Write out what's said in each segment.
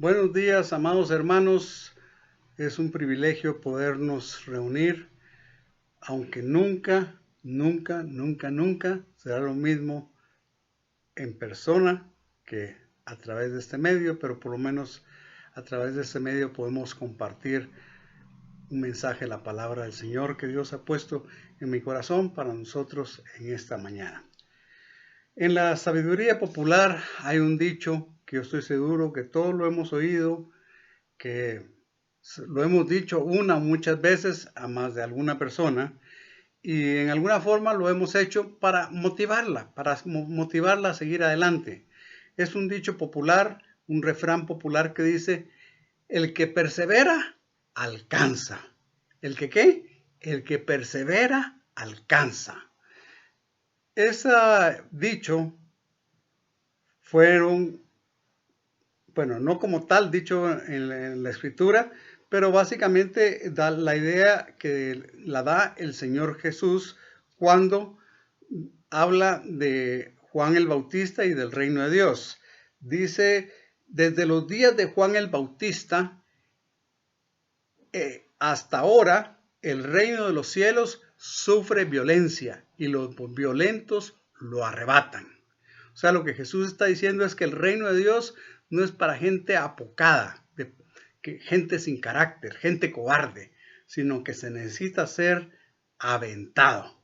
Buenos días, amados hermanos. Es un privilegio podernos reunir, aunque nunca será lo mismo en persona que a través de este medio, pero por lo menos a través de este medio podemos compartir un mensaje, la palabra del Señor que Dios ha puesto en mi corazón para nosotros en esta mañana. En la sabiduría popular hay un dicho que yo estoy seguro que todos lo hemos oído, que lo hemos dicho muchas veces a más de alguna persona y en alguna forma lo hemos hecho para motivarla a seguir adelante. Es un dicho popular, un refrán popular que dice, el que persevera, alcanza. ¿El que qué? El que persevera, alcanza. Ese dicho no como tal dicho en la escritura, pero básicamente da la idea que la da el Señor Jesús cuando habla de Juan el Bautista y del reino de Dios. Dice, desde los días de Juan el Bautista hasta ahora, el reino de los cielos sufre violencia y los violentos lo arrebatan. O sea, lo que Jesús está diciendo es que el reino de Dios no es para gente apocada, gente sin carácter, gente cobarde, sino que se necesita ser aventado.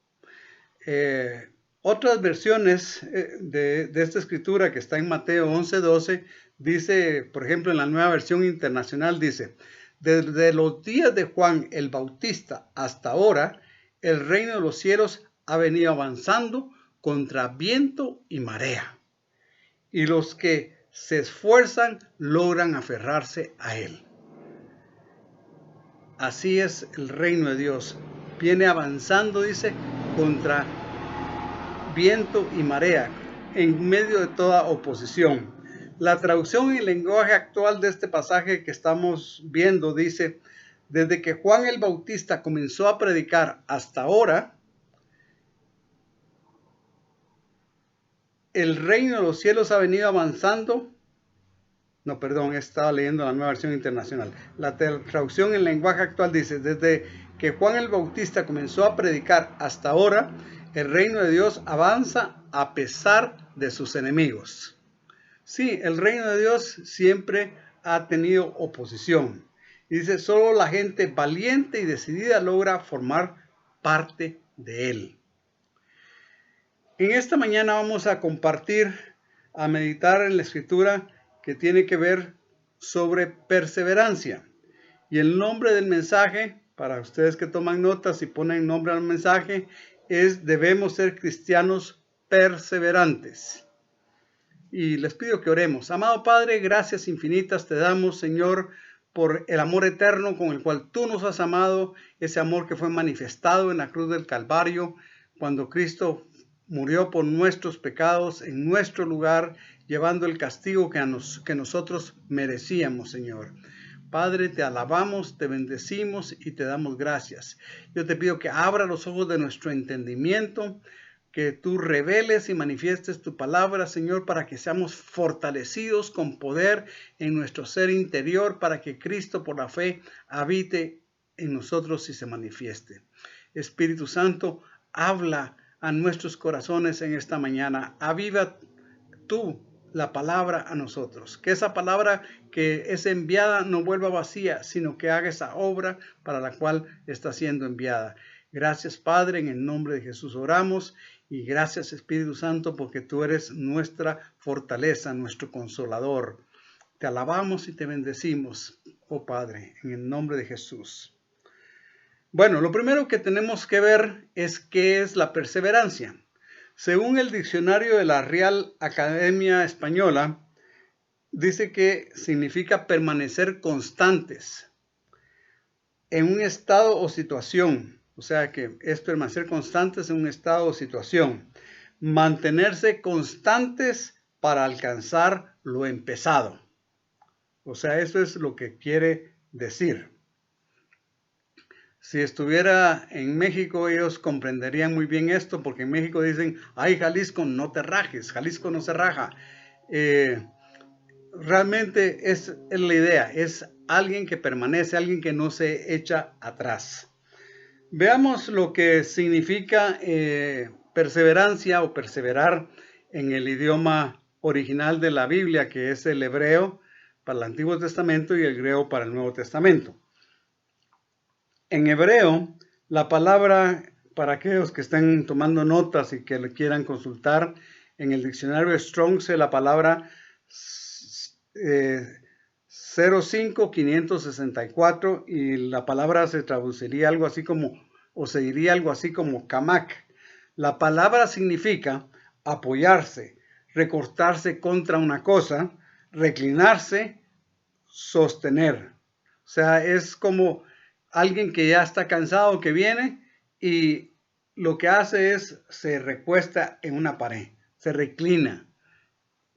Otras versiones de esta escritura que está en Mateo 11:12, dice, por ejemplo, en la Nueva Versión Internacional, dice, desde los días de Juan el Bautista hasta ahora, el reino de los cielos ha venido avanzando contra viento y marea, y los que se esfuerzan logran aferrarse a él. Así es el reino de Dios. Viene avanzando, dice, contra viento y marea, en medio de toda oposición. La traducción en lenguaje actual de este pasaje que estamos viendo dice, desde que Juan el Bautista comenzó a predicar hasta ahora, el reino de los cielos ha venido avanzando. No, perdón, estaba leyendo la Nueva Versión Internacional. La traducción en lenguaje actual dice, desde que Juan el Bautista comenzó a predicar hasta ahora, el reino de Dios avanza a pesar de sus enemigos. Sí, el reino de Dios siempre ha tenido oposición. Y dice, solo la gente valiente y decidida logra formar parte de él. En esta mañana vamos a meditar en la escritura que tiene que ver sobre perseverancia. Y el nombre del mensaje, para ustedes que toman notas y ponen nombre al mensaje, es debemos ser cristianos perseverantes. Y les pido que oremos. Amado Padre, gracias infinitas te damos, Señor, por el amor eterno con el cual tú nos has amado, ese amor que fue manifestado en la cruz del Calvario, cuando Cristo murió por nuestros pecados en nuestro lugar, llevando el castigo que nosotros merecíamos, Señor. Padre, te alabamos, te bendecimos y te damos gracias. Yo te pido que abra los ojos de nuestro entendimiento, que tú reveles y manifiestes tu palabra, Señor, para que seamos fortalecidos con poder en nuestro ser interior, para que Cristo por la fe habite en nosotros y se manifieste. Espíritu Santo, habla a nuestros corazones en esta mañana. Aviva tú la palabra a nosotros. Que esa palabra que es enviada no vuelva vacía, sino que haga esa obra para la cual está siendo enviada. Gracias, Padre, en el nombre de Jesús oramos. Y gracias, Espíritu Santo, porque tú eres nuestra fortaleza, nuestro consolador. Te alabamos y te bendecimos, oh Padre, en el nombre de Jesús. Bueno, lo primero que tenemos que ver es qué es la perseverancia. Según el diccionario de la Real Academia Española, dice que significa permanecer constantes en un estado o situación. O sea que es permanecer constantes en un estado o situación. Mantenerse constantes para alcanzar lo empezado. O sea, eso es lo que quiere decir. Si estuviera en México, ellos comprenderían muy bien esto, porque en México dicen, ay, Jalisco, no te rajes, Jalisco no se raja. realmente es la idea, es alguien que permanece, alguien que no se echa atrás. Veamos lo que significa perseverancia o perseverar en el idioma original de la Biblia, que es el hebreo para el Antiguo Testamento y el griego para el Nuevo Testamento. En hebreo, la palabra, para aquellos que estén tomando notas y que lo quieran consultar, en el diccionario Strong's, la palabra 05564, y la palabra se traduciría algo así como, o se diría algo así como kamak. La palabra significa apoyarse, recortarse contra una cosa, reclinarse, sostener. O sea, es como alguien que ya está cansado, que viene y lo que hace es se recuesta en una pared, se reclina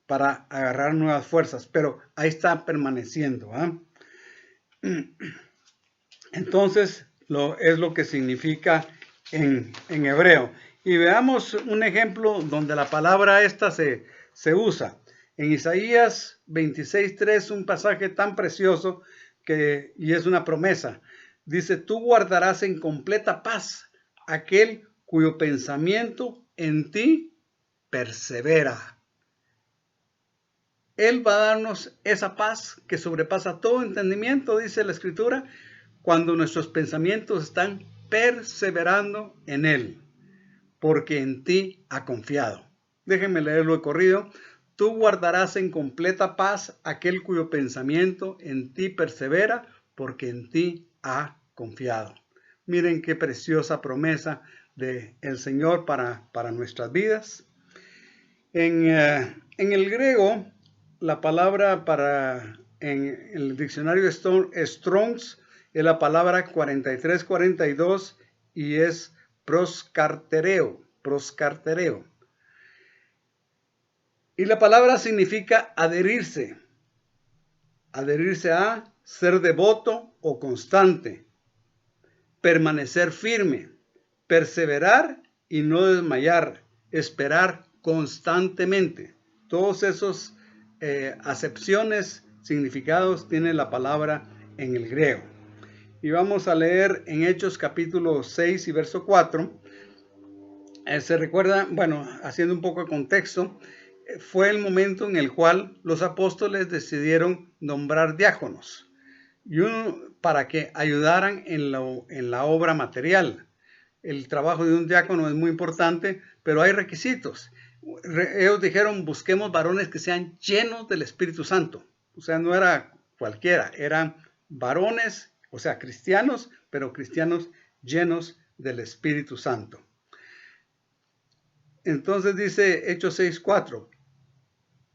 para agarrar nuevas fuerzas, pero ahí está permaneciendo. Entonces, es lo que significa en hebreo. Y veamos un ejemplo donde la palabra esta se usa. En Isaías 26:3, un pasaje tan precioso y es una promesa. Dice, tú guardarás en completa paz aquel cuyo pensamiento en ti persevera. Él va a darnos esa paz que sobrepasa todo entendimiento, dice la Escritura, cuando nuestros pensamientos están perseverando en Él, porque en ti ha confiado. Déjenme leerlo de corrido. Tú guardarás en completa paz aquel cuyo pensamiento en ti persevera, porque en ti ha confiado. Miren qué preciosa promesa del Señor para nuestras vidas. En el griego, la palabra en el diccionario Strong's es la palabra 4342 y es proskartereo. Y la palabra significa adherirse a, ser devoto o constante, permanecer firme, perseverar y no desmayar, esperar constantemente. Todos esos acepciones, significados tiene la palabra en el griego. Y vamos a leer en Hechos capítulo 6 y verso 4. Se recuerda, bueno, haciendo un poco de contexto, fue el momento en el cual los apóstoles decidieron nombrar diáconos para que ayudaran en la obra material. El trabajo de un diácono es muy importante, pero hay requisitos. Ellos dijeron, busquemos varones que sean llenos del Espíritu Santo. O sea, no era cualquiera, eran varones, o sea, cristianos, pero cristianos llenos del Espíritu Santo. Entonces dice Hechos 6:4,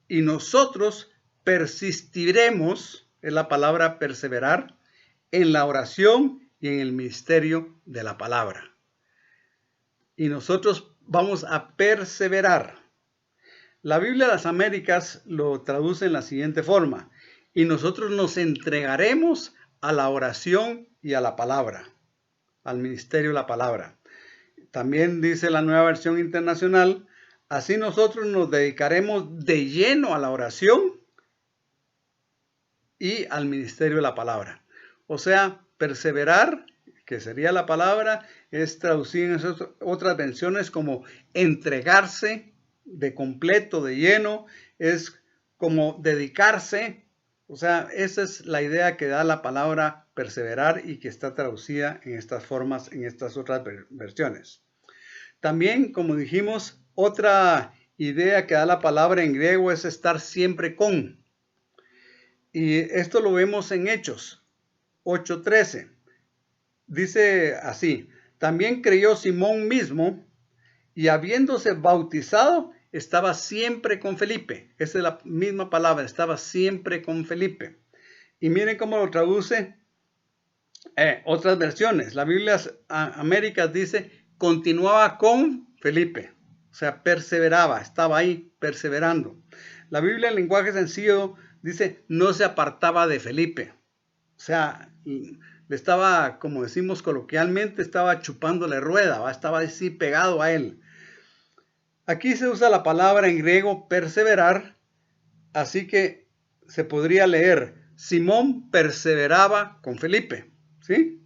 y nosotros persistiremos, es la palabra perseverar, en la oración y en el ministerio de la palabra. Y nosotros vamos a perseverar. La Biblia de las Américas lo traduce en la siguiente forma, y nosotros nos entregaremos a la oración y a la palabra, al ministerio de la palabra. También dice la Nueva Versión Internacional, así nosotros nos dedicaremos de lleno a la oración y al ministerio de la palabra. O sea, perseverar, que sería la palabra, es traducir en esas otras versiones como entregarse de completo, de lleno, es como dedicarse. O sea, esa es la idea que da la palabra perseverar y que está traducida en estas formas, en estas otras versiones. También, como dijimos, otra idea que da la palabra en griego es estar siempre con. Y esto lo vemos en Hechos 8:13. Dice así, también creyó Simón mismo y habiéndose bautizado estaba siempre con Felipe. Esa es la misma palabra, estaba siempre con Felipe. Y miren cómo lo traduce otras versiones. La Biblia Américas dice, continuaba con Felipe. O sea, perseveraba, estaba ahí perseverando. La Biblia en lenguaje sencillo dice, no se apartaba de Felipe. O sea, le estaba, como decimos coloquialmente, estaba chupándole rueda, estaba así pegado a él. Aquí se usa la palabra en griego perseverar, así que se podría leer, Simón perseveraba con Felipe, ¿sí?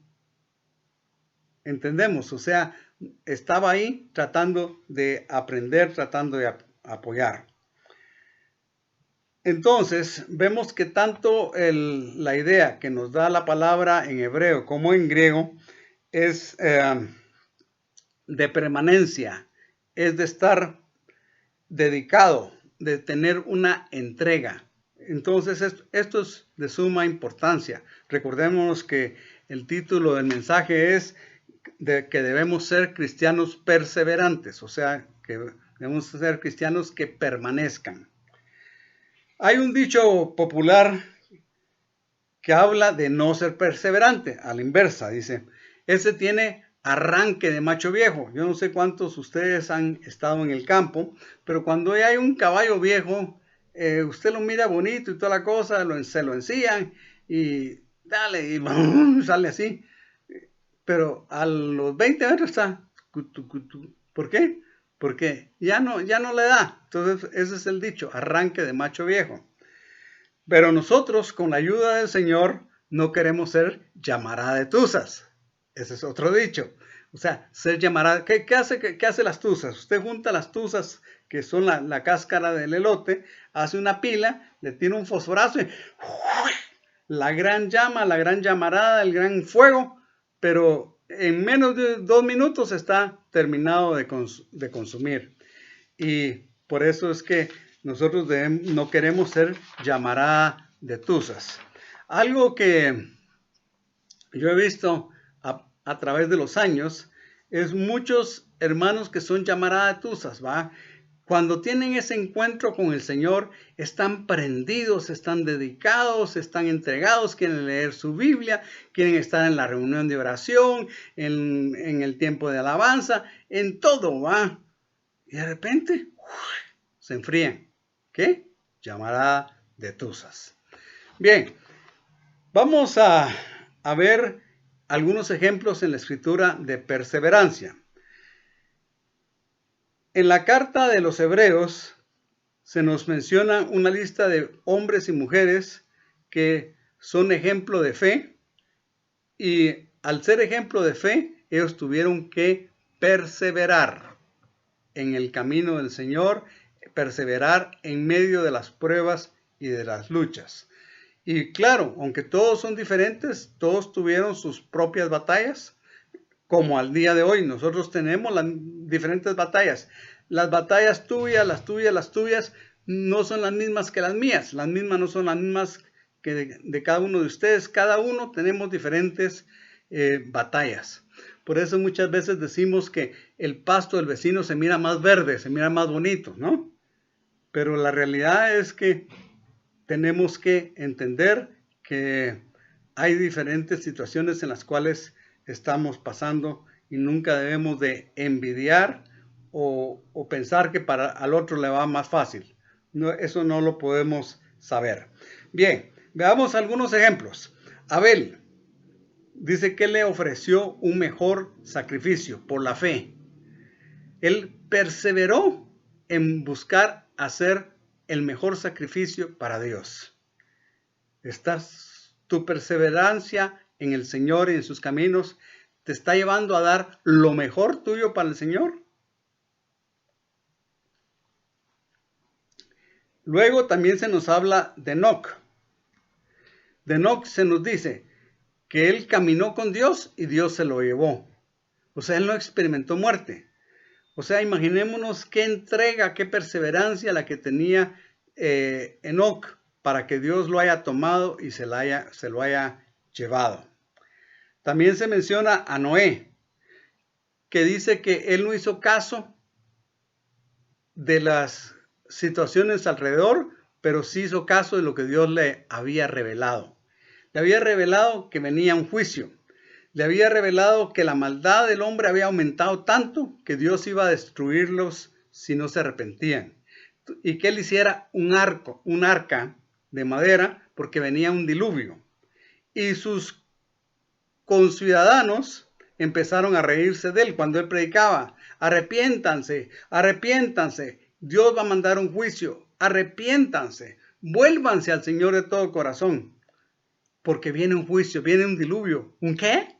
Entendemos, o sea, estaba ahí tratando de aprender, tratando de apoyar. Entonces, vemos que tanto la idea que nos da la palabra en hebreo como en griego es de permanencia, es de estar dedicado, de tener una entrega. Entonces, esto es de suma importancia. Recordemos que el título del mensaje es que debemos ser cristianos perseverantes, o sea, que debemos ser cristianos que permanezcan. Hay un dicho popular que habla de no ser perseverante, a la inversa, dice, ese tiene arranque de macho viejo. Yo no sé cuántos de ustedes han estado en el campo, pero cuando hay un caballo viejo, usted lo mira bonito y toda la cosa, se lo ensillan y dale, y sale así. Pero a los 20 metros está. ¿Por qué? Porque ya no le da. Entonces, ese es el dicho, arranque de macho viejo. Pero nosotros, con la ayuda del Señor, no queremos ser llamarada de tuzas. Ese es otro dicho. O sea, ser llamarada. ¿Qué hace las tuzas? Usted junta las tuzas, que son la cáscara del elote, hace una pila, le tira un fosforazo y la gran llama, la gran llamarada, el gran fuego, pero en menos de 2 minutos está terminado de consumir. Y por eso es que nosotros no queremos ser llamarada de tuzas. Algo que yo he visto a través de los años es muchos hermanos que son llamarada de tuzas, ¿va? Cuando tienen ese encuentro con el Señor, están prendidos, están dedicados, están entregados, quieren leer su Biblia, quieren estar en la reunión de oración, en el tiempo de alabanza, en todo, ¿va? Y de repente se enfrían. ¿Qué? Llamarada de tuzas. Bien, vamos a ver algunos ejemplos en la Escritura de perseverancia. En la carta de los Hebreos se nos menciona una lista de hombres y mujeres que son ejemplo de fe, y al ser ejemplo de fe, ellos tuvieron que perseverar en el camino del Señor, perseverar en medio de las pruebas y de las luchas. Y claro, aunque todos son diferentes, todos tuvieron sus propias batallas, como al día de hoy nosotros tenemos las diferentes batallas. Las batallas tuyas, las tuyas, no son las mismas que las mías. Las mismas no son las mismas que de cada uno de ustedes. Cada uno tenemos diferentes batallas. Por eso muchas veces decimos que el pasto del vecino se mira más verde, se mira más bonito, ¿no? Pero la realidad es que tenemos que entender que hay diferentes situaciones en las cuales estamos pasando y nunca debemos de envidiar o pensar que al otro le va más fácil. No, eso no lo podemos saber. Bien, veamos algunos ejemplos. Abel dice que le ofreció un mejor sacrificio por la fe. Él perseveró en buscar hacer el mejor sacrificio para Dios. Tu perseverancia en el Señor y en sus caminos te está llevando a dar lo mejor tuyo para el Señor. Luego también se nos habla de Enoc. De Enoc se nos dice que él caminó con Dios y Dios se lo llevó. O sea, él no experimentó muerte. O sea, imaginémonos qué entrega, qué perseverancia la que tenía Enoc para que Dios lo haya tomado y se lo haya llevado. También se menciona a Noé, que dice que él no hizo caso de las situaciones alrededor, pero sí hizo caso de lo que Dios le había revelado. Le había revelado que venía un juicio. Le había revelado que la maldad del hombre había aumentado tanto que Dios iba a destruirlos si no se arrepentían. Y que él hiciera un arca de madera porque venía un diluvio. Y sus conciudadanos empezaron a reírse de él cuando él predicaba: arrepiéntanse, arrepiéntanse, Dios va a mandar un juicio, arrepiéntanse. vuélvanse al Señor de todo corazón, porque viene un juicio, viene un diluvio. ¿Un qué?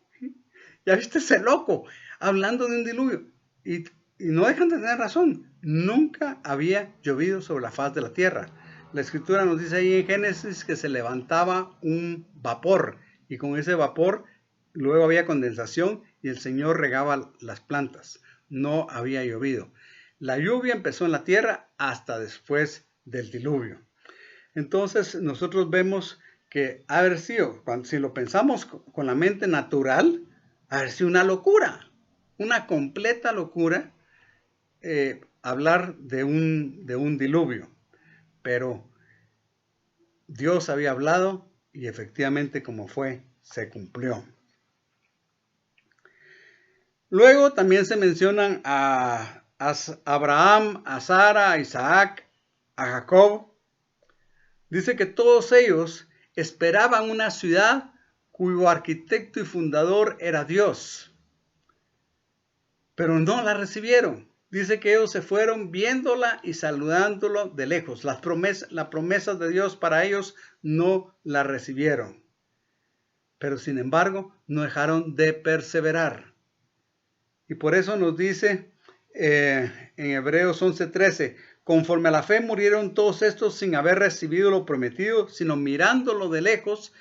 ¿Ya viste ese loco hablando de un diluvio? Y no dejan de tener razón. Nunca había llovido sobre la faz de la tierra. La escritura nos dice ahí en Génesis que se levantaba un vapor y con ese vapor luego había condensación y el Señor regaba las plantas. No había llovido. La lluvia empezó en la tierra hasta después del diluvio. Entonces nosotros vemos que haber sido, si lo pensamos con la mente natural, haber sido una locura, una completa locura hablar de un diluvio. Pero Dios había hablado y efectivamente como fue, se cumplió. Luego también se mencionan a Abraham, a Sara, a Isaac, a Jacob. Dice que todos ellos esperaban una ciudad cuyo arquitecto y fundador era Dios, pero no la recibieron. Dice que ellos se fueron viéndola y saludándolo de lejos. Las promesas de Dios para ellos no la recibieron. Pero sin embargo, no dejaron de perseverar. Y por eso nos dice en Hebreos 11:13, conforme a la fe murieron todos estos sin haber recibido lo prometido, sino mirándolo de lejos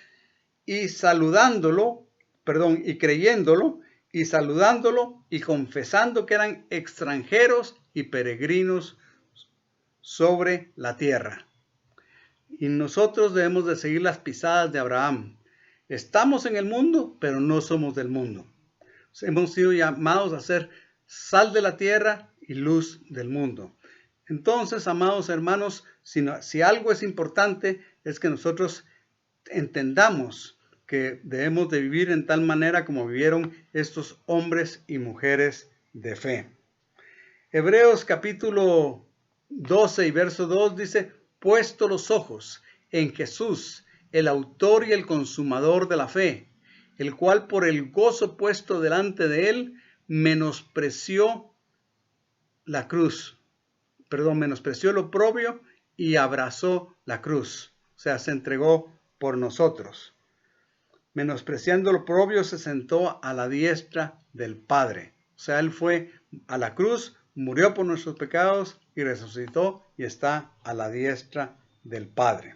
y y creyéndolo, y saludándolo y confesando que eran extranjeros y peregrinos sobre la tierra. Y nosotros debemos de seguir las pisadas de Abraham. Estamos en el mundo, pero no somos del mundo. Hemos sido llamados a ser sal de la tierra y luz del mundo. Entonces, amados hermanos, si algo es importante, es que nosotros entendamos que debemos de vivir en tal manera como vivieron estos hombres y mujeres de fe. Hebreos capítulo 12 y verso 2 dice, puesto los ojos en Jesús, el autor y el consumador de la fe, el cual por el gozo puesto delante de él menospreció el oprobio y abrazó la cruz. O sea, se entregó por nosotros. Menospreciando lo oprobio, se sentó a la diestra del Padre. O sea, él fue a la cruz, murió por nuestros pecados y resucitó y está a la diestra del Padre.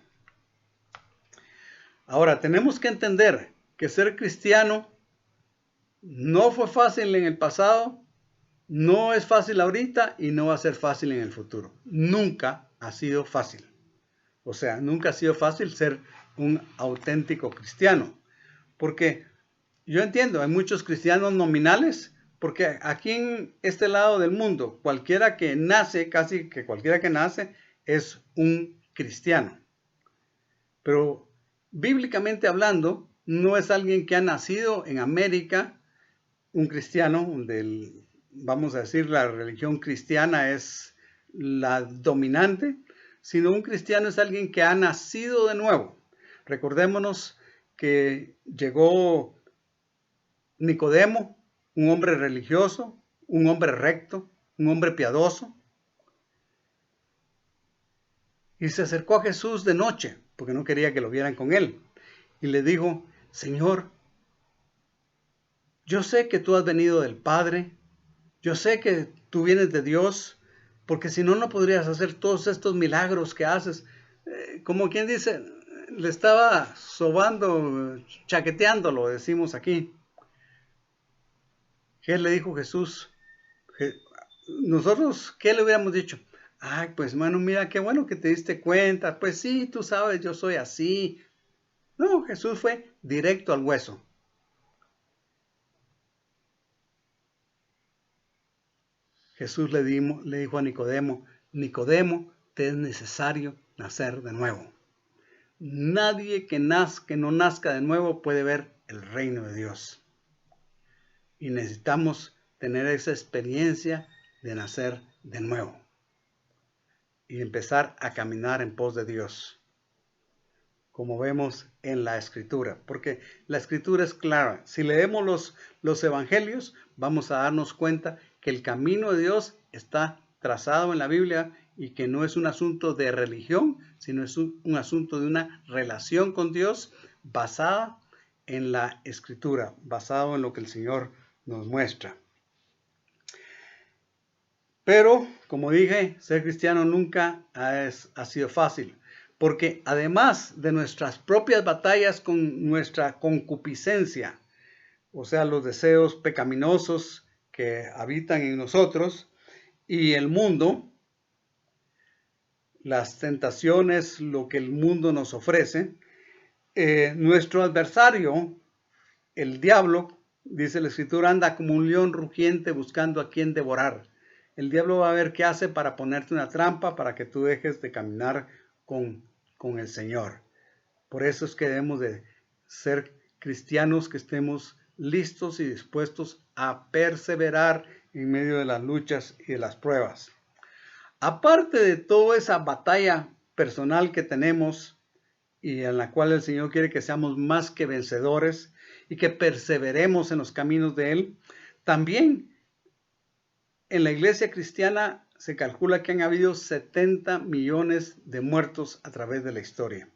Ahora, tenemos que entender que ser cristiano no fue fácil en el pasado, no es fácil ahorita y no va a ser fácil en el futuro. Nunca ha sido fácil. O sea, nunca ha sido fácil ser un auténtico cristiano. Porque yo entiendo, hay muchos cristianos nominales, porque aquí en este lado del mundo, cualquiera que nace, casi que cualquiera que nace, es un cristiano. Pero bíblicamente hablando, no es alguien que ha nacido en América, un cristiano, donde vamos a decir la religión cristiana es la dominante, sino un cristiano es alguien que ha nacido de nuevo. Recordémonos que llegó Nicodemo, un hombre religioso, un hombre recto, un hombre piadoso, y se acercó a Jesús de noche, porque no quería que lo vieran con él, y le dijo, Señor, yo sé que tú has venido del Padre, yo sé que tú vienes de Dios, porque si no, no podrías hacer todos estos milagros que haces. Como quien dice, le estaba sobando, chaqueteándolo, decimos aquí. ¿Qué le dijo Jesús? Nosotros, ¿qué le hubiéramos dicho? Ay, pues hermano, mira, qué bueno que te diste cuenta. Pues sí, tú sabes, yo soy así. No, Jesús fue directo al hueso. Jesús le dijo a Nicodemo, Nicodemo, te es necesario nacer de nuevo. Nadie que no nazca de nuevo puede ver el reino de Dios. Y necesitamos tener esa experiencia de nacer de nuevo. Y empezar a caminar en pos de Dios. Como vemos en la Escritura. Porque la Escritura es clara. Si leemos los evangelios, vamos a darnos cuenta que el camino de Dios está trazado en la Biblia y que no es un asunto de religión, sino es un asunto de una relación con Dios basada en la Escritura, basado en lo que el Señor nos muestra. Pero, como dije, ser cristiano nunca ha sido fácil, porque además de nuestras propias batallas con nuestra concupiscencia, o sea, los deseos pecaminosos que habitan en nosotros y el mundo, las tentaciones, lo que el mundo nos ofrece, nuestro adversario, el diablo, dice la Escritura, anda como un león rugiente buscando a quien devorar. El diablo va a ver qué hace para ponerte una trampa para que tú dejes de caminar con el Señor. Por eso es que debemos de ser cristianos que estemos listos y dispuestos a perseverar en medio de las luchas y de las pruebas. Aparte de toda esa batalla personal que tenemos y en la cual el Señor quiere que seamos más que vencedores y que perseveremos en los caminos de Él, también en la iglesia cristiana se calcula que han habido 70 millones de muertos a través de la historia.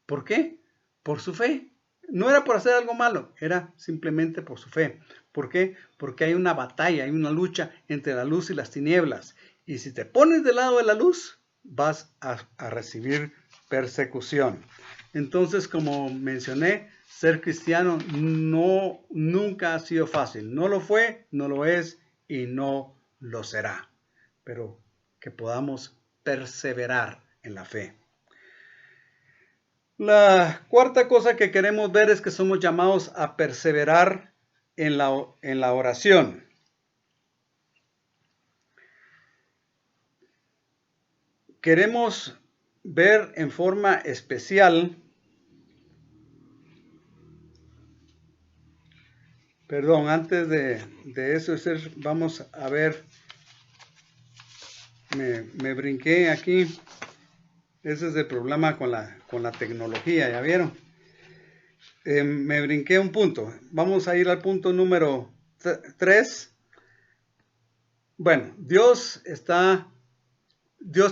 ¿Por qué? Por su fe. No era por hacer algo malo, era simplemente por su fe. ¿Por qué? Porque hay una batalla, hay una lucha entre la luz y las tinieblas. Y si te pones del lado de la luz, vas a recibir persecución. Entonces, como mencioné, ser cristiano nunca ha sido fácil. No lo fue, no lo es y no lo será. Pero que podamos perseverar en la fe. La cuarta cosa que queremos ver es que somos llamados a perseverar en la oración. Queremos ver en forma especial, antes de eso, vamos a ver, me brinqué aquí. Ese es el problema con la tecnología, ¿ya vieron? Me brinqué un punto. Vamos a ir al punto número 3. Bueno, Dios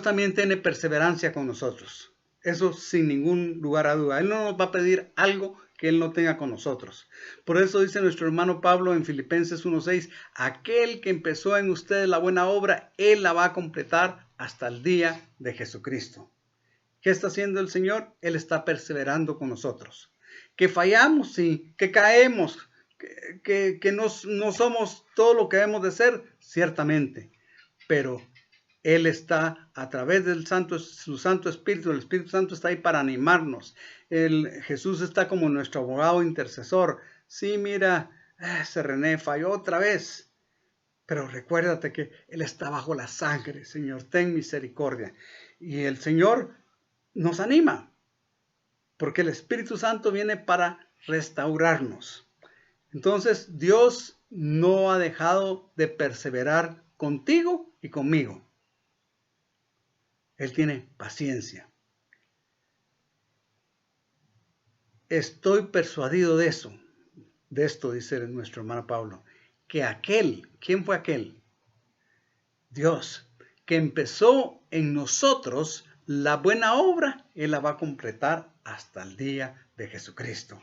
también tiene perseverancia con nosotros. Eso sin ningún lugar a duda. Él no nos va a pedir algo que Él no tenga con nosotros. Por eso dice nuestro hermano Pablo en Filipenses 1:6, aquel que empezó en ustedes la buena obra, Él la va a completar hasta el día de Jesucristo. ¿Qué está haciendo el Señor? Él está perseverando con nosotros. Que fallamos, sí, que caemos, que no somos todo lo que debemos de ser, ciertamente. Pero Él está a través del su Santo Espíritu, el Espíritu Santo está ahí para animarnos. Jesús está como nuestro abogado intercesor. Sí, mira, ese René falló otra vez. Pero recuérdate que Él está bajo la sangre. Señor, ten misericordia. Y el Señor nos anima, porque el Espíritu Santo viene para restaurarnos. Entonces, Dios no ha dejado de perseverar contigo y conmigo. Él tiene paciencia. Estoy persuadido de esto dice nuestro hermano Pablo, que ¿quién fue aquel? Dios, que empezó en nosotros la buena obra, Él la va a completar hasta el día de Jesucristo.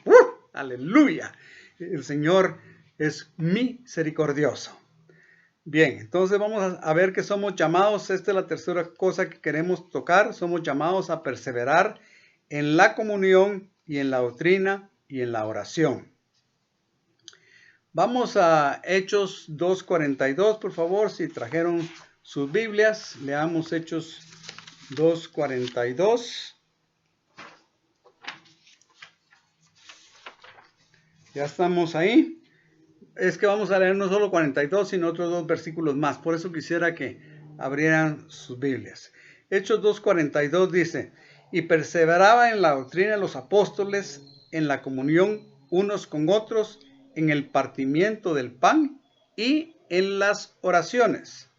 ¡Aleluya! El Señor es misericordioso. Bien, entonces vamos a ver que somos llamados, esta es la tercera cosa que queremos tocar, somos llamados a perseverar en la comunión y en la doctrina y en la oración. Vamos a Hechos 2:42, por favor, si trajeron sus Biblias, leamos Hechos 2:42. Ya estamos ahí. Es que vamos a leer no solo 42, sino otros 2 versículos más. Por eso quisiera que abrieran sus Biblias. Hechos 2:42 dice, y perseveraba en la doctrina de los apóstoles, en la comunión unos con otros, en el partimiento del pan y en las oraciones.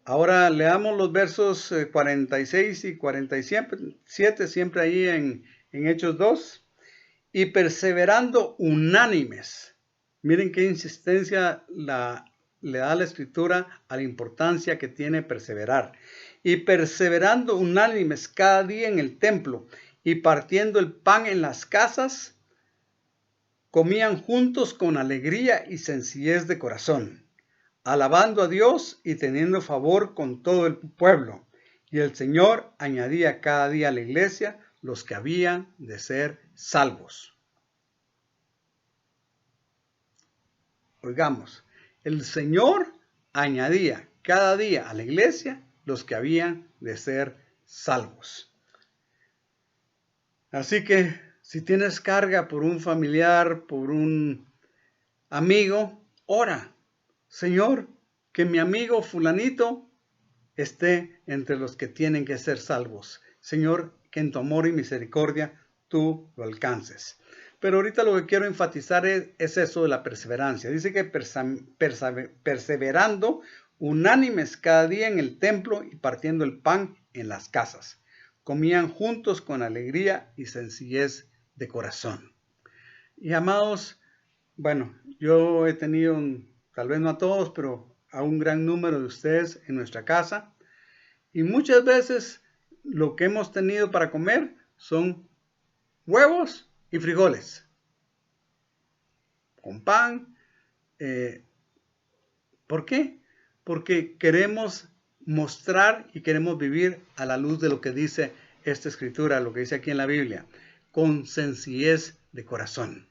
Ahora leamos los versos 46 y 47, siempre ahí en Hechos 2. Y perseverando unánimes. Miren qué insistencia le da la Escritura a la importancia que tiene perseverar. y perseverando unánimes cada día en el templo y partiendo el pan en las casas, comían juntos con alegría y sencillez de corazón, alabando a Dios y teniendo favor con todo el pueblo. Y el Señor añadía cada día a la iglesia los que habían de ser salvos. Oigamos, el Señor añadía cada día a la iglesia los que habían de ser salvos. Así que si tienes carga por un familiar, por un amigo, ora. Señor, que mi amigo fulanito esté entre los que tienen que ser salvos. Señor, que en tu amor y misericordia tú lo alcances. Pero ahorita lo que quiero enfatizar es eso de la perseverancia. Dice que perseverando unánimes cada día en el templo y partiendo el pan en las casas. Comían juntos con alegría y sencillez de corazón. Y amados, bueno, yo he tenido, tal vez no a todos, pero a un gran número de ustedes en nuestra casa. Y muchas veces lo que hemos tenido para comer son huevos y frijoles con pan. ¿Por qué? Porque queremos mostrar y queremos vivir a la luz de lo que dice esta escritura, lo que dice aquí en la Biblia, con sencillez de corazón.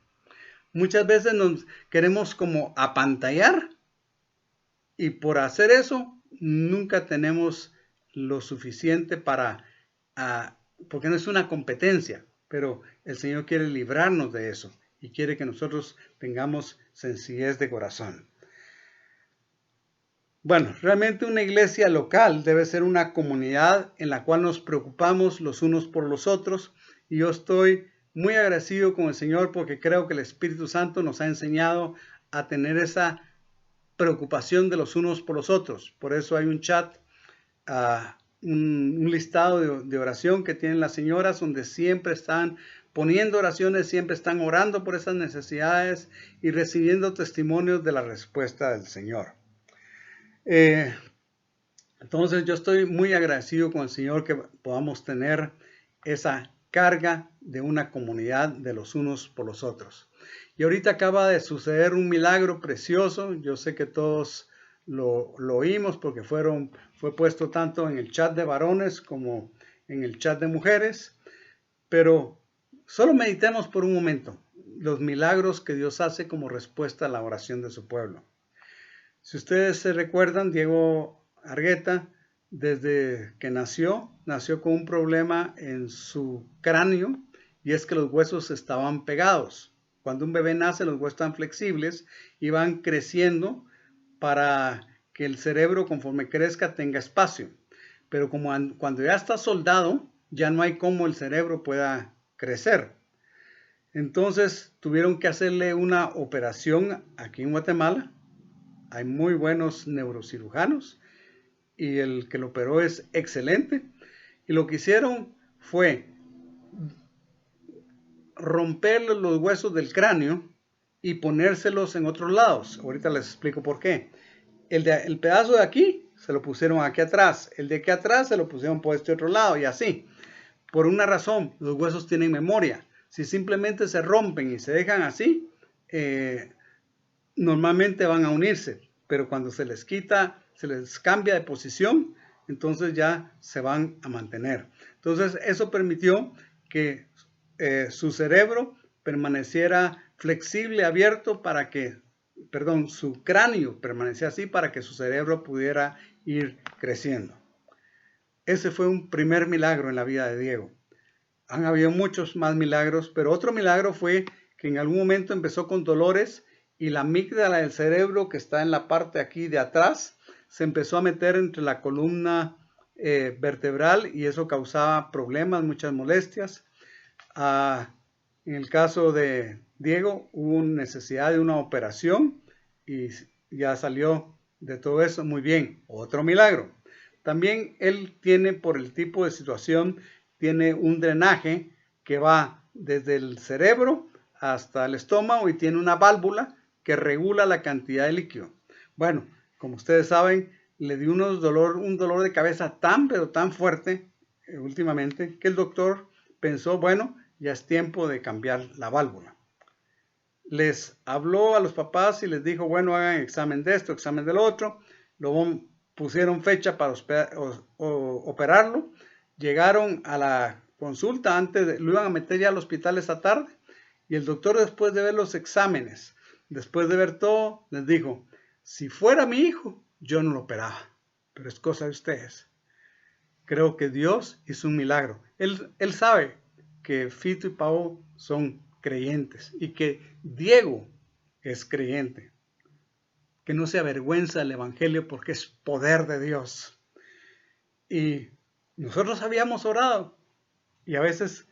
Muchas veces nos queremos como apantallar y por hacer eso nunca tenemos lo suficiente porque no es una competencia, pero el Señor quiere librarnos de eso y quiere que nosotros tengamos sencillez de corazón. Bueno, realmente una iglesia local debe ser una comunidad en la cual nos preocupamos los unos por los otros, y yo estoy muy agradecido con el Señor porque creo que el Espíritu Santo nos ha enseñado a tener esa preocupación de los unos por los otros. Por eso hay un chat, un listado de oración que tienen las señoras, donde siempre están poniendo oraciones, siempre están orando por esas necesidades y recibiendo testimonios de la respuesta del Señor. Entonces yo estoy muy agradecido con el Señor que podamos tener esa carga de una comunidad de los unos por los otros. Y ahorita acaba de suceder un milagro precioso. Yo sé que todos lo oímos porque fue puesto tanto en el chat de varones como en el chat de mujeres. Pero solo meditemos por un momento los milagros que Dios hace como respuesta a la oración de su pueblo. Si ustedes se recuerdan, Diego Argueta, desde que nació con un problema en su cráneo, y es que los huesos estaban pegados. Cuando un bebé nace, los huesos están flexibles y van creciendo para que el cerebro, conforme crezca, tenga espacio. Pero cuando ya está soldado, ya no hay cómo el cerebro pueda crecer. Entonces tuvieron que hacerle una operación aquí en Guatemala. Hay muy buenos neurocirujanos y el que lo operó es excelente. Y lo que hicieron fue romperle los huesos del cráneo y ponérselos en otros lados. Ahorita les explico por qué. El pedazo de aquí se lo pusieron aquí atrás. El de aquí atrás se lo pusieron por este otro lado y así. Por una razón, los huesos tienen memoria. Si simplemente se rompen y se dejan así, normalmente van a unirse, pero cuando se les quita, se les cambia de posición, entonces ya se van a mantener. Entonces eso permitió que su cerebro permaneciera flexible, abierto, su cráneo permanecía así para que su cerebro pudiera ir creciendo. Ese fue un primer milagro en la vida de Diego. Han habido muchos más milagros, pero otro milagro fue que en algún momento empezó con dolores y la amígdala del cerebro, que está en la parte aquí de atrás, se empezó a meter entre la columna vertebral y eso causaba problemas, muchas molestias. En el caso de Diego hubo necesidad de una operación y ya salió de todo eso muy bien. Otro milagro. También él tiene, por el tipo de situación, tiene un drenaje que va desde el cerebro hasta el estómago y tiene una válvula que regula la cantidad de líquido. Bueno, como ustedes saben, le dio un dolor de cabeza pero tan fuerte últimamente, que el doctor pensó, bueno, ya es tiempo de cambiar la válvula. Les habló a los papás y les dijo, bueno, hagan examen de esto, examen del otro. Luego pusieron fecha para operarlo. Llegaron a la consulta, lo iban a meter ya al hospital esa tarde. Y el doctor, después de ver los exámenes, después de ver todo, les dijo, si fuera mi hijo, yo no lo operaba, pero es cosa de ustedes. Creo que Dios hizo un milagro. Él sabe que Fito y Pau son creyentes y que Diego es creyente. Que no se avergüenza del evangelio porque es poder de Dios. Y nosotros habíamos orado y a veces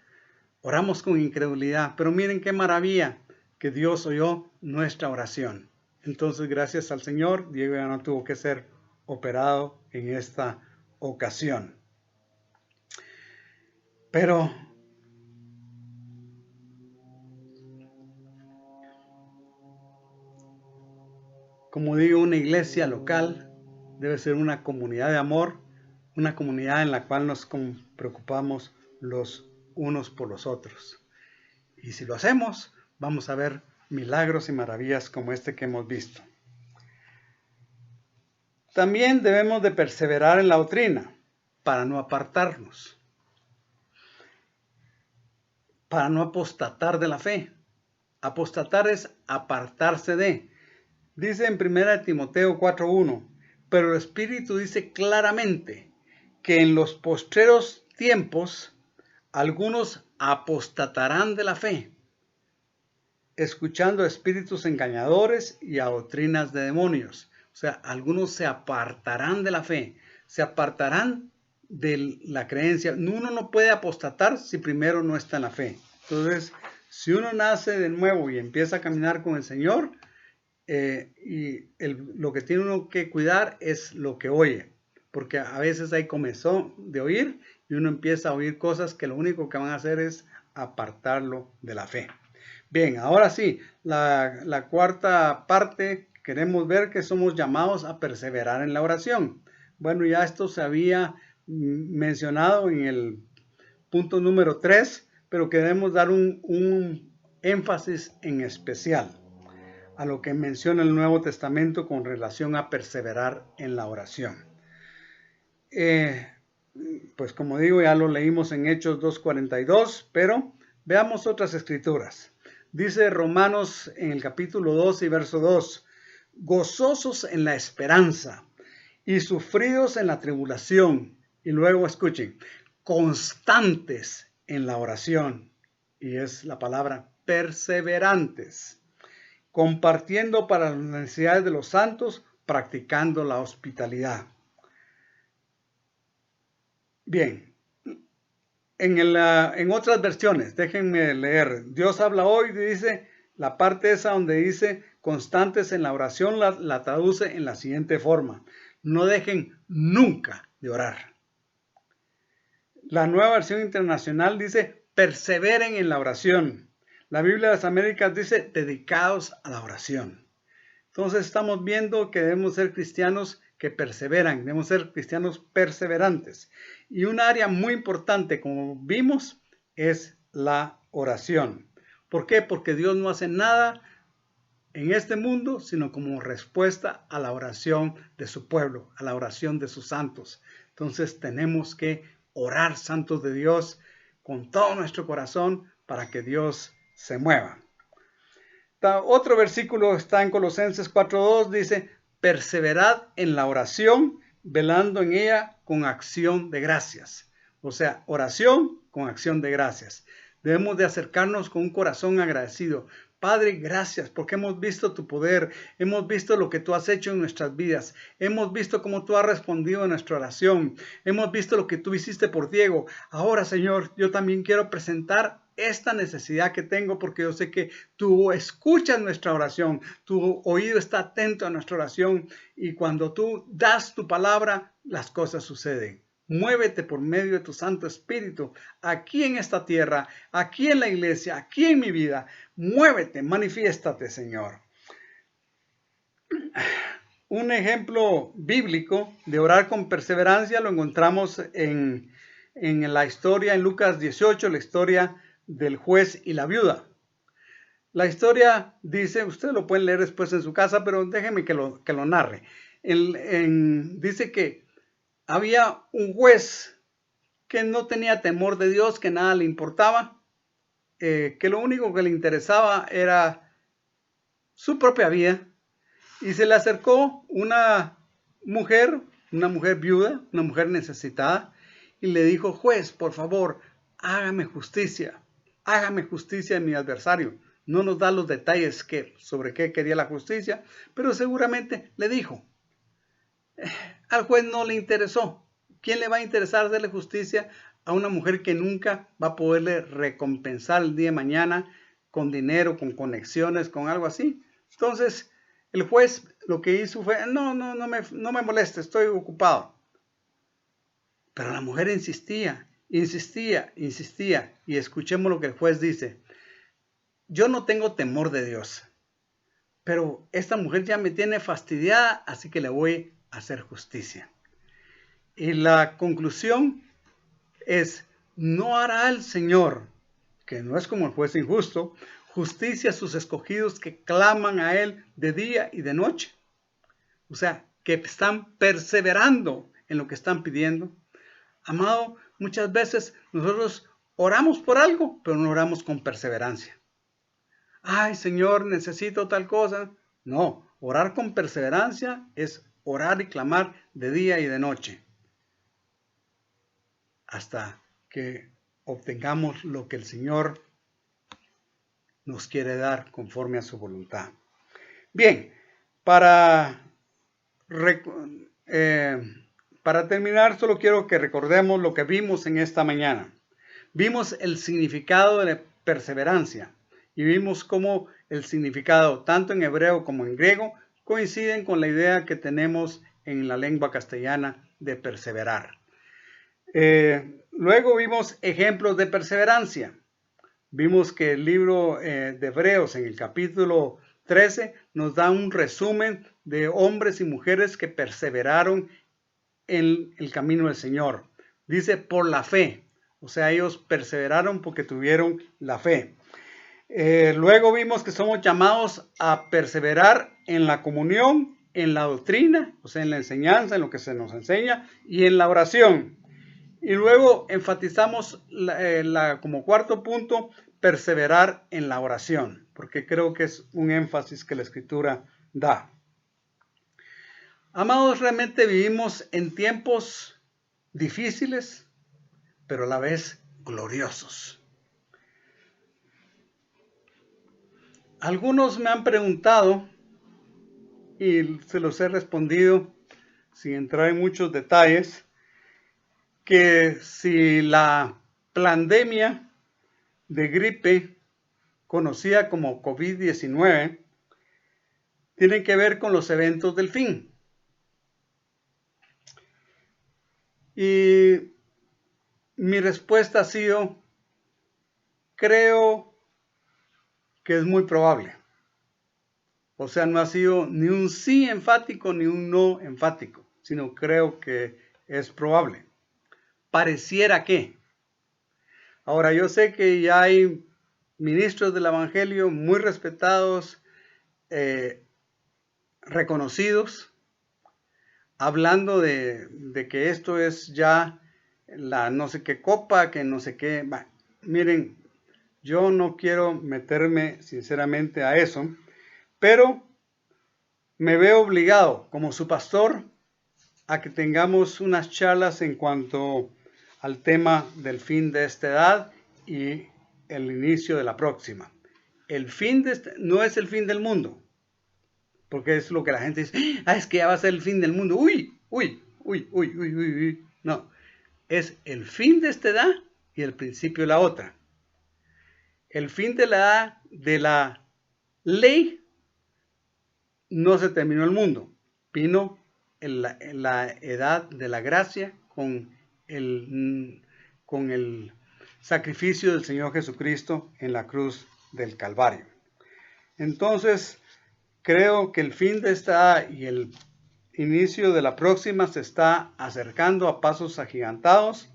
oramos con incredulidad, pero miren qué maravilla que Dios oyó nuestra oración. Entonces, gracias al Señor, Diego ya no tuvo que ser operado en esta ocasión. Pero como digo, una iglesia local debe ser una comunidad de amor, una comunidad en la cual nos preocupamos los unos por los otros. Y si lo hacemos, vamos a ver milagros y maravillas como este que hemos visto. También debemos de perseverar en la doctrina para no apartarnos, para no apostatar de la fe. Apostatar es apartarse de. Dice en 1 Timoteo 4:1, pero el Espíritu dice claramente que en los postreros tiempos algunos apostatarán de la fe, escuchando a espíritus engañadores y a doctrinas de demonios. O sea, algunos se apartarán de la fe, se apartarán de la creencia. Uno no puede apostatar si primero no está en la fe. Entonces, si uno nace de nuevo y empieza a caminar con el Señor, lo que tiene uno que cuidar es lo que oye, porque a veces hay comezón de oír y uno empieza a oír cosas que lo único que van a hacer es apartarlo de la fe. Bien, ahora sí, la cuarta parte, queremos ver que somos llamados a perseverar en la oración. Bueno, ya esto se había mencionado en el punto número 3, pero queremos dar un énfasis en especial a lo que menciona el Nuevo Testamento con relación a perseverar en la oración. Pues como digo, ya lo leímos en Hechos 2:42, pero veamos otras escrituras. Dice Romanos en el capítulo 12 y verso 2, gozosos en la esperanza y sufridos en la tribulación. Y luego escuchen, constantes en la oración. Y es la palabra perseverantes. Compartiendo para las necesidades de los santos, practicando la hospitalidad. Bien, en otras versiones, déjenme leer. Dios habla hoy, dice, la parte esa donde dice constantes en la oración, la traduce en la siguiente forma. No dejen nunca de orar. La Nueva Versión Internacional dice perseveren en la oración. La Biblia de las Américas dice dedicados a la oración. Entonces estamos viendo que debemos ser cristianos que perseveran, debemos ser cristianos perseverantes. Y un área muy importante, como vimos, es la oración. ¿Por qué? Porque Dios no hace nada en este mundo, sino como respuesta a la oración de su pueblo, a la oración de sus santos. Entonces tenemos que orar, santos de Dios, con todo nuestro corazón para que Dios se mueva. Otro versículo está en Colosenses 4:2, dice, perseverad en la oración, velando en ella con acción de gracias. O sea, oración con acción de gracias. Debemos de acercarnos con un corazón agradecido. Padre, gracias porque hemos visto tu poder, hemos visto lo que tú has hecho en nuestras vidas, hemos visto cómo tú has respondido a nuestra oración, hemos visto lo que tú hiciste por Diego. Ahora, Señor, yo también quiero presentar esta necesidad que tengo porque yo sé que tú escuchas nuestra oración, tu oído está atento a nuestra oración y cuando tú das tu palabra, las cosas suceden. Muévete por medio de tu Santo Espíritu, aquí en esta tierra, aquí en la iglesia, aquí en mi vida. Muévete, manifiéstate, Señor. Un ejemplo bíblico de orar con perseverancia lo encontramos en la historia, en Lucas 18, la historia del juez y la viuda. La historia dice, ustedes lo pueden leer después en su casa, pero déjenme que lo narre. Dice que había un juez que no tenía temor de Dios, que nada le importaba, que lo único que le interesaba era su propia vida. Y se le acercó una mujer viuda, una mujer necesitada, y le dijo: juez, por favor, hágame justicia de mi adversario. No nos da los detalles sobre qué quería la justicia, pero seguramente le dijo. Al juez no le interesó. ¿Quién le va a interesar darle justicia a una mujer que nunca va a poderle recompensar el día de mañana con dinero, con conexiones, con algo así? Entonces, el juez lo que hizo fue: no me moleste, estoy ocupado. Pero la mujer insistía, y escuchemos lo que el juez dice. Yo no tengo temor de Dios, pero esta mujer ya me tiene fastidiada, así que le voy a hacer justicia. Y la conclusión es: no hará el Señor, que no es como el juez injusto, justicia a sus escogidos que claman a Él de día y de noche. O sea, que están perseverando en lo que están pidiendo. Amado, muchas veces nosotros oramos por algo, pero no oramos con perseverancia. Ay, Señor, necesito tal cosa. No, orar con perseverancia es orar y clamar de día y de noche, hasta que obtengamos lo que el Señor nos quiere dar conforme a su voluntad. Bien, para terminar, solo quiero que recordemos lo que vimos en esta mañana. Vimos el significado de la perseverancia y vimos cómo el significado, tanto en hebreo como en griego, coinciden con la idea que tenemos en la lengua castellana de perseverar. Luego vimos ejemplos de perseverancia. Vimos que el libro de Hebreos, en el capítulo 13, nos da un resumen de hombres y mujeres que perseveraron en el camino del Señor. Dice por la fe, o sea, ellos perseveraron porque tuvieron la fe. Luego vimos que somos llamados a perseverar en la comunión, en la doctrina, o sea, en la enseñanza, en lo que se nos enseña, y en la oración. Y luego enfatizamos como cuarto punto, perseverar en la oración, porque creo que es un énfasis que la Escritura da. Amados, realmente vivimos en tiempos difíciles, pero a la vez gloriosos. Algunos me han preguntado, y se los he respondido sin entrar en muchos detalles, que si la pandemia de gripe conocida como COVID-19 tiene que ver con los eventos del fin. Y mi respuesta ha sido: creo que es muy probable. O sea, no ha sido ni un sí enfático ni un no enfático, sino creo que es probable. Pareciera que. Ahora, yo sé que ya hay ministros del Evangelio muy respetados, reconocidos, hablando de que esto es ya la no sé qué copa, que no sé qué. Bah, miren, yo no quiero meterme sinceramente a eso, pero me veo obligado como su pastor a que tengamos unas charlas en cuanto al tema del fin de esta edad y el inicio de la próxima. El fin de no es el fin del mundo, porque es lo que la gente dice: es que ya va a ser el fin del mundo. Uy. No, es el fin de esta edad y el principio de la otra. El fin de la edad de la ley, no se terminó el mundo, vino en la edad de la gracia con el sacrificio del Señor Jesucristo en la cruz del Calvario. Entonces, creo que el fin de esta edad y el inicio de la próxima se está acercando a pasos agigantados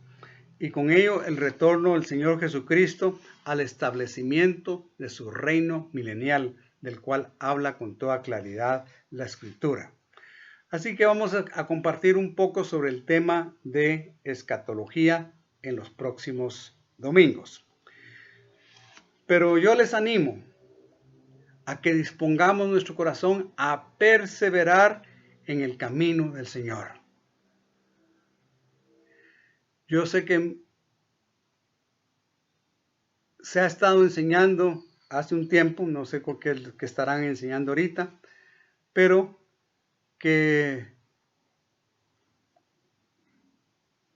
y con ello el retorno del Señor Jesucristo al establecimiento de su reino milenial, del cual habla con toda claridad la Escritura. Así que vamos a compartir un poco sobre el tema de escatología en los próximos domingos. Pero yo les animo a que dispongamos nuestro corazón a perseverar en el camino del Señor. Yo sé que se ha estado enseñando hace un tiempo, no sé por qué que estarán enseñando ahorita, pero que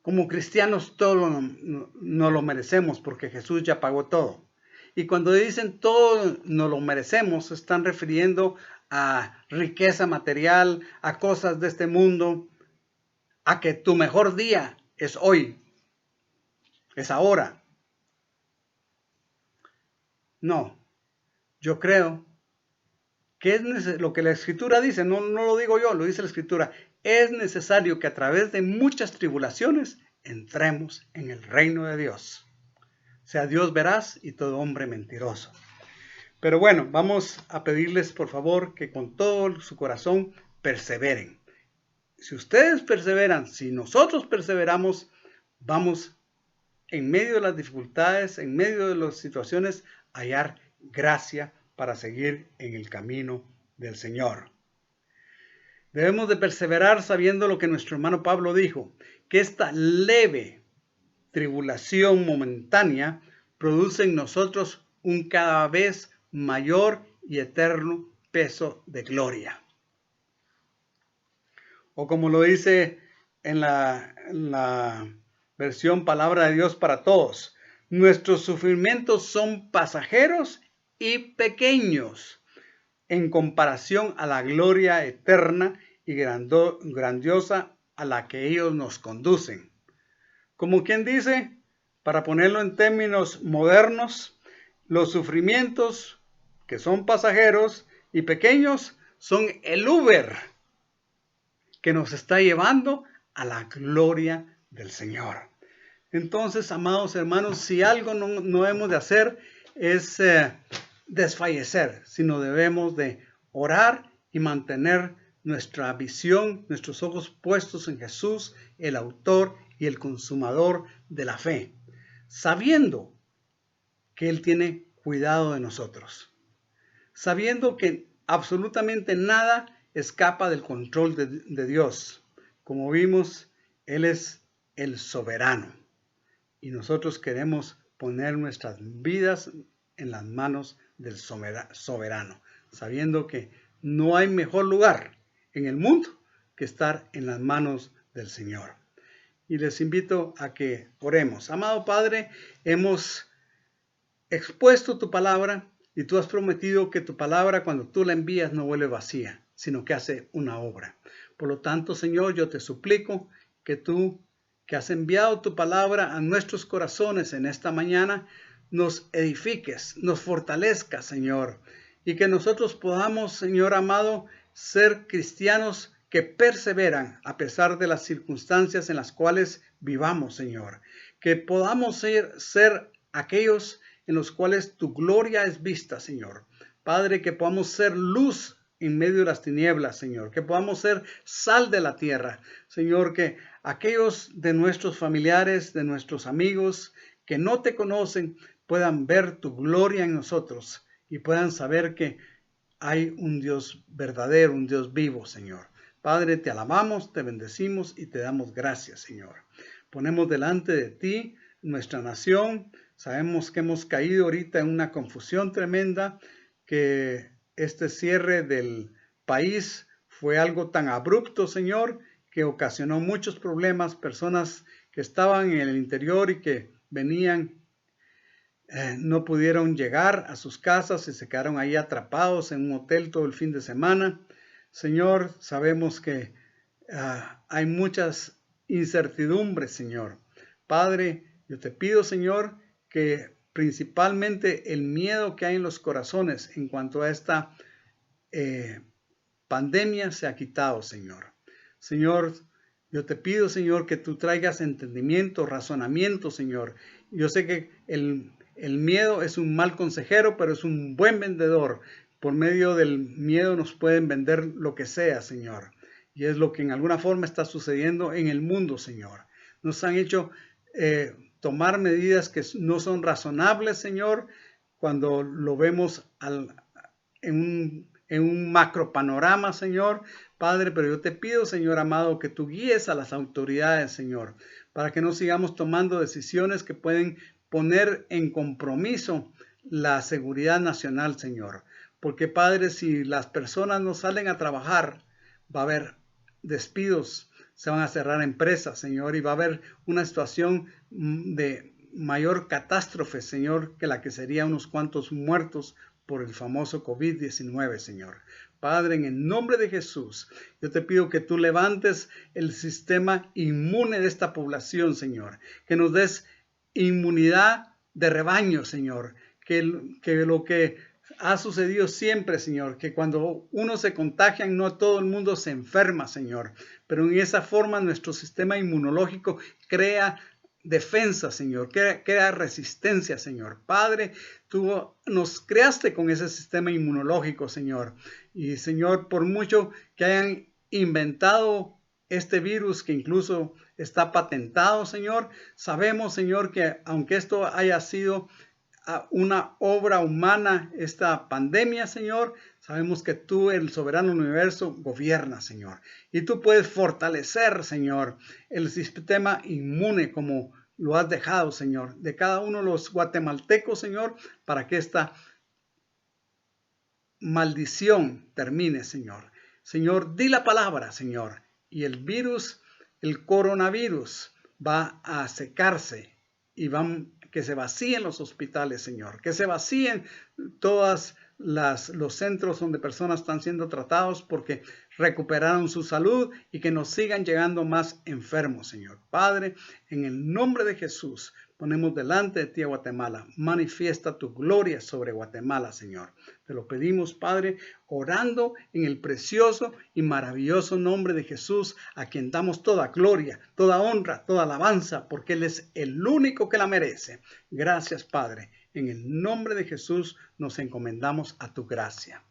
como cristianos todo no lo merecemos porque Jesús ya pagó todo. Y cuando dicen todo no lo merecemos, se están refiriendo a riqueza material, a cosas de este mundo, a que tu mejor día es hoy, es ahora. No, yo creo que es lo que la Escritura dice, no lo digo yo, lo dice la Escritura. Es necesario que a través de muchas tribulaciones entremos en el reino de Dios. Sea Dios veraz y todo hombre mentiroso. Pero bueno, vamos a pedirles por favor que con todo su corazón perseveren. Si ustedes perseveran, si nosotros perseveramos, vamos en medio de las dificultades, en medio de las situaciones, a hallar gracia para seguir en el camino del Señor. Debemos de perseverar sabiendo lo que nuestro hermano Pablo dijo, que esta leve tribulación momentánea produce en nosotros un cada vez mayor y eterno peso de gloria. O como lo dice en la versión Palabra de Dios para Todos, nuestros sufrimientos son pasajeros y pequeños en comparación a la gloria eterna y grandiosa a la que ellos nos conducen. Como quien dice, para ponerlo en términos modernos, los sufrimientos que son pasajeros y pequeños son el Uber que nos está llevando a la gloria del Señor. Entonces, amados hermanos, si algo no debemos de hacer es desfallecer, sino debemos de orar y mantener nuestra visión, nuestros ojos puestos en Jesús, el autor y el consumador de la fe, sabiendo que Él tiene cuidado de nosotros, sabiendo que absolutamente nada escapa del control de Dios. Como vimos, Él es el soberano y nosotros queremos poner nuestras vidas en las manos del soberano, sabiendo que no hay mejor lugar en el mundo que estar en las manos del Señor. Y les invito a que oremos. Amado Padre, hemos expuesto tu palabra y tú has prometido que tu palabra cuando tú la envías no vuelve vacía, sino que hace una obra. Por lo tanto, Señor, yo te suplico que tú, que has enviado tu palabra a nuestros corazones en esta mañana, nos edifiques, nos fortalezcas, Señor, y que nosotros podamos, Señor amado, ser cristianos que perseveran a pesar de las circunstancias en las cuales vivamos, Señor. Que podamos ser aquellos en los cuales tu gloria es vista, Señor. Padre, que podamos ser luz en medio de las tinieblas, Señor. Que podamos ser sal de la tierra, Señor. Que aquellos de nuestros familiares, de nuestros amigos que no te conocen, puedan ver tu gloria en nosotros y puedan saber que hay un Dios verdadero, un Dios vivo, Señor. Padre, te alabamos, te bendecimos y te damos gracias, Señor. Ponemos delante de ti nuestra nación. Sabemos que hemos caído ahorita en una confusión tremenda, que este cierre del país fue algo tan abrupto, Señor, que ocasionó muchos problemas, personas que estaban en el interior y que venían, no pudieron llegar a sus casas y se quedaron ahí atrapados en un hotel todo el fin de semana. Señor, sabemos que hay muchas incertidumbres, Señor. Padre, yo te pido, Señor, que principalmente el miedo que hay en los corazones en cuanto a esta pandemia se ha quitado, Señor. Señor, yo te pido, Señor, que tú traigas entendimiento, razonamiento, Señor. Yo sé que el miedo es un mal consejero, pero es un buen vendedor. Por medio del miedo nos pueden vender lo que sea, Señor. Y es lo que en alguna forma está sucediendo en el mundo, Señor. Nos han hecho tomar medidas que no son razonables, Señor, cuando lo vemos en un macro panorama, Señor. Padre, pero yo te pido, Señor amado, que tú guíes a las autoridades, Señor, para que no sigamos tomando decisiones que pueden poner en compromiso la seguridad nacional, Señor. Porque, Padre, si las personas no salen a trabajar, va a haber despidos, se van a cerrar empresas, Señor, y va a haber una situación de mayor catástrofe, Señor, que la que sería unos cuantos muertos por el famoso COVID-19, Señor. Padre, en el nombre de Jesús, yo te pido que tú levantes el sistema inmune de esta población, Señor, que nos des inmunidad de rebaño, Señor, que lo que ha sucedido siempre, Señor, que cuando uno se contagia, no todo el mundo se enferma, Señor, pero en esa forma nuestro sistema inmunológico crea defensa, Señor, crea resistencia, Señor. Padre, tú nos creaste con ese sistema inmunológico, Señor. Y, Señor, por mucho que hayan inventado este virus que incluso está patentado, Señor, sabemos, Señor, que aunque esto haya sido una obra humana, esta pandemia, Señor, sabemos que tú, el soberano universo, gobiernas, Señor. Y tú puedes fortalecer, Señor, el sistema inmune como lo has dejado, Señor, de cada uno de los guatemaltecos, Señor, para que esta maldición termine, Señor. Señor, di la palabra, Señor, y el virus, el coronavirus, va a secarse y que se vacíen los hospitales, Señor, que se vacíen todos los centros donde personas están siendo tratados porque recuperaron su salud y que nos sigan llegando más enfermos, Señor. Padre, en el nombre de Jesús, ponemos delante de ti a Guatemala. Manifiesta tu gloria sobre Guatemala, Señor. Te lo pedimos, Padre, orando en el precioso y maravilloso nombre de Jesús, a quien damos toda gloria, toda honra, toda alabanza, porque Él es el único que la merece. Gracias, Padre. En el nombre de Jesús nos encomendamos a tu gracia.